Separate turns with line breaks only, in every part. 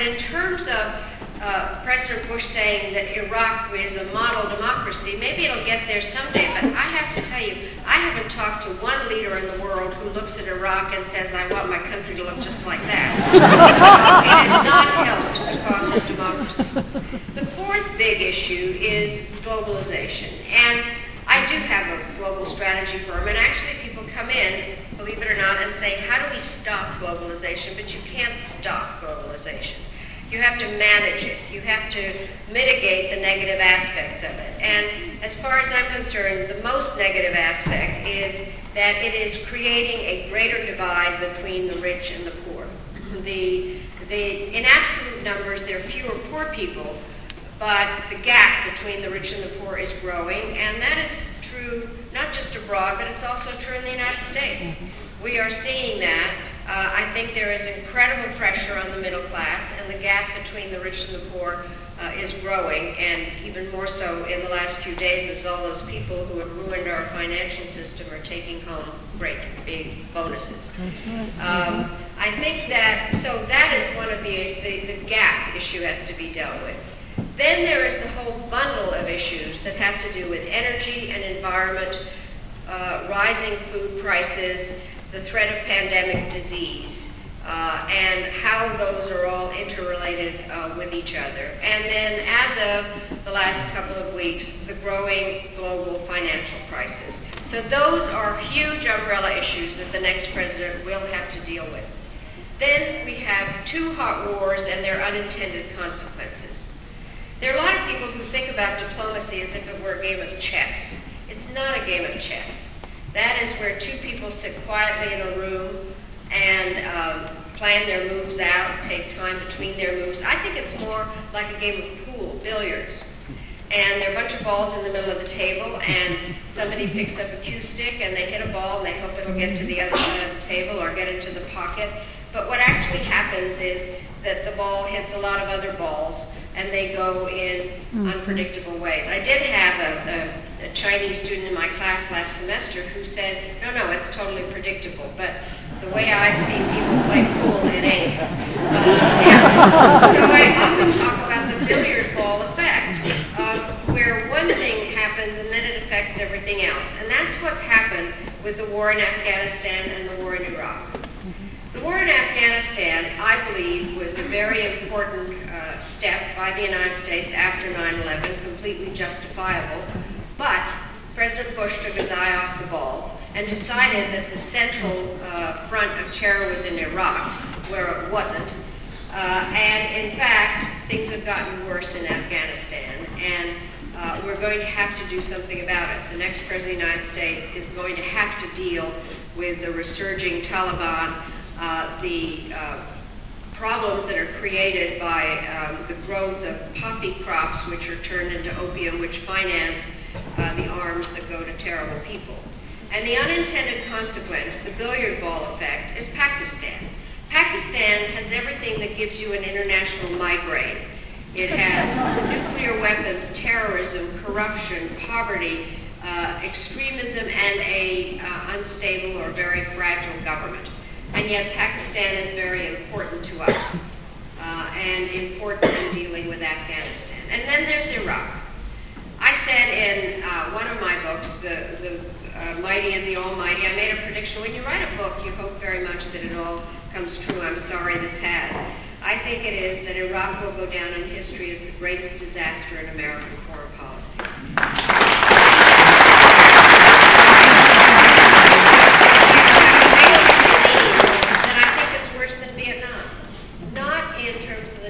But in terms of President Bush saying that Iraq is a model democracy, maybe it'll get there someday, but I have to tell you, I haven't talked to one leader in the world who looks at Iraq and says, I want my country to look just like that. It has not helped the cause of democracy. The fourth big issue is globalization. And I do have a global strategy firm, and actually people come in, believe it or not, and say, how do we stop globalization? But you can't stop globalization. You have to manage it. You have to mitigate the negative aspects of it. And as far as I'm concerned, the most negative aspect is that it is creating a greater divide between the rich and the poor. In absolute numbers, there are fewer poor people, but the gap between the rich and the poor is growing, and that is true not just abroad, but it's also true in the United States. We are seeing that. I think there is incredible pressure on the middle class, and the gap between the rich and the poor is growing, and even more so in the last few days as all those people who have ruined our financial system are taking home great big bonuses. I think that, so that is one of the gap issue has to be dealt with. Then there is the whole bundle of issues that have to do with energy and environment, rising food prices, the threat of pandemic disease, and how those are all interrelated with each other. And then as of the last couple of weeks, the growing global financial crisis. So those are huge umbrella issues that the next president will have to deal with. Then we have two hot wars and their unintended consequences. There are a lot of people who think about diplomacy as if it were a game of chess. It's not a game of chess. That is where two people sit quietly in a room and plan their moves out, take time between their moves. I think it's more like a game of pool, billiards. And there are a bunch of balls in the middle of the table, and somebody picks up a cue stick and they hit a ball and they hope it'll get to the other side of the table or get into the pocket. But what actually happens is that the ball hits a lot of other balls and they go in unpredictable ways. I did have a Chinese student in my class last semester who said, no, it's totally predictable, but the way I've seen people play pool, it ain't. So I often talk about the billiard ball effect, where one thing happens and then it affects everything else. And that's what's happened with the war in Afghanistan and the war in Iraq. The war in Afghanistan, I believe, was a very important step by the United States after 9/11, completely justifiable. But President Bush took his eye off the ball and decided that the central front of terror was in Iraq, where it wasn't. And in fact, things have gotten worse in Afghanistan, and we're going to have to do something about it. The next President of the United States is going to have to deal with the resurging Taliban, the problems that are created by the growth of poppy crops, which are turned into opium, which finance the arms that go to terrible people. And the unintended consequence, the billiard ball effect, is Pakistan. Pakistan has everything that gives you an international migraine. It has nuclear weapons, terrorism, corruption, poverty, extremism, and a unstable or very fragile government. And yet Pakistan is very important to us and important in dealing with Afghanistan. And then there's Iraq. I said in one of my books, The Mighty and the Almighty, I made a prediction. When you write a book, you hope very much that it all comes true. I'm sorry this has. I think it is that Iraq will go down in history as the greatest disaster in American foreign policy.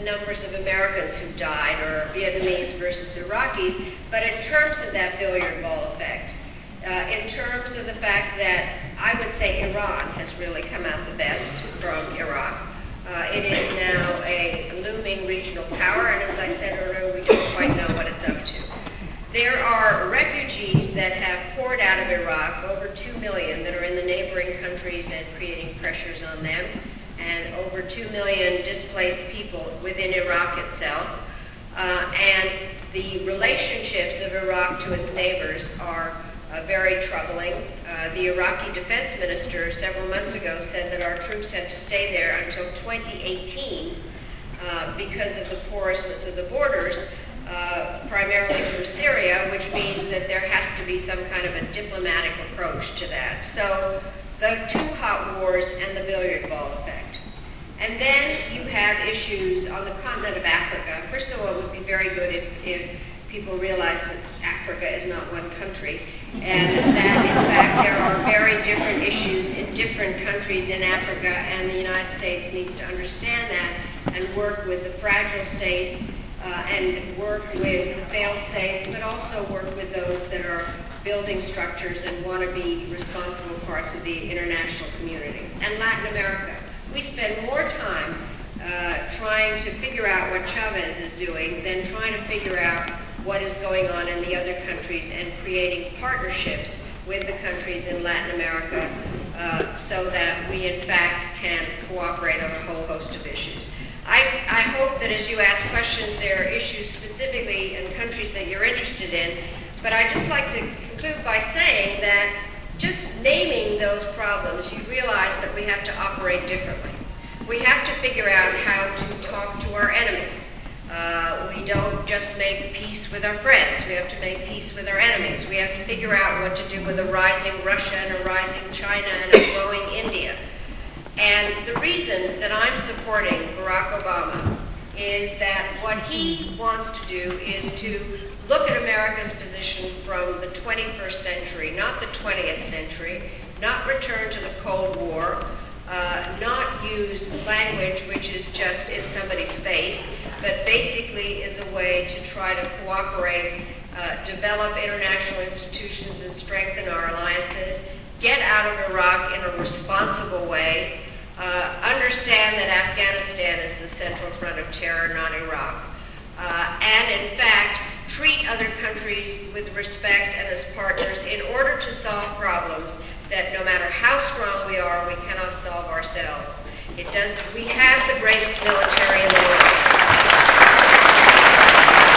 Numbers of Americans who died, or Vietnamese versus Iraqis, but in terms of that billiard ball effect, in terms of the fact that I would say Iran has really come out the best from Iraq. It is now a looming regional power, and as I said earlier, we don't quite know what it's up to. There are refugees that have poured out of Iraq, over 2 million that are in the neighboring countries and creating pressures on them, and over 2 million displaced people within Iraq itself. And the relationships of Iraq to its neighbors are very troubling. The Iraqi defense minister several months ago said that our troops had to stay there until 2018 because of the porousness of the borders, primarily from Syria, which means that there has to be some kind of a diplomatic approach to that. So the two hot wars and the billiard ball effect. And then you have issues on the continent of Africa. First of all, it would be very good if people realize that Africa is not one country, and that in fact there are very different issues in different countries in Africa, and the United States needs to understand that and work with the fragile states and work with the failed states, but also work with those that are building structures and want to be responsible parts of the international community. And Latin America. We spend more time trying to figure out what Chavez is doing than trying to figure out what is going on in the other countries and creating partnerships with the countries in Latin America so that we in fact can cooperate on a whole host of issues. I hope that as you ask questions, there are issues specifically in countries that you're interested in, but I'd just like to conclude by saying that just naming those problems, you realize that we have to operate differently. We have to figure out how to talk to our enemies. We don't just make peace with our friends. We have to make peace with our enemies. We have to figure out what to do with a rising Russia and a rising China and a growing India. And the reason that I'm supporting Barack Obama is that what he wants to do is to look at America's position from the 21st century, not the 20th century, not return to the Cold War, not use language which is just in somebody's face, but basically is a way to try to cooperate, develop international institutions and strengthen our alliances, get out of Iraq in a responsible way, understand that Afghanistan is the central front of terror, not Iraq, and in fact treat other countries with respect and as partners in order to solve problems that no matter how strong we are, we cannot solve ourselves. We have the greatest military in the world.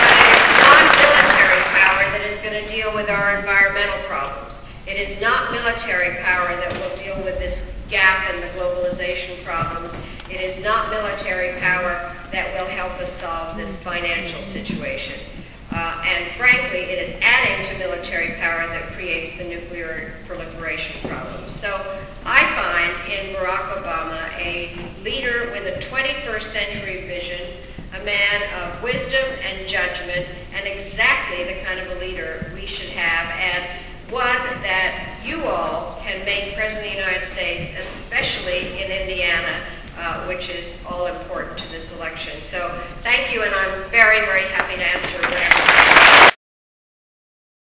But it is non-military power that is going to deal with our environmental problems. It is not military power that will deal with this gap in the globalization problems. It is not military power that will help us solve this financial situation. And frankly, it is adding to military power that creates the nuclear proliferation problem. So I find in Barack Obama a leader with a 21st century vision, a man of wisdom and judgment, and exactly the kind of a leader we should have, and one that you all can make President of the United States, especially in Indiana, which is all important to this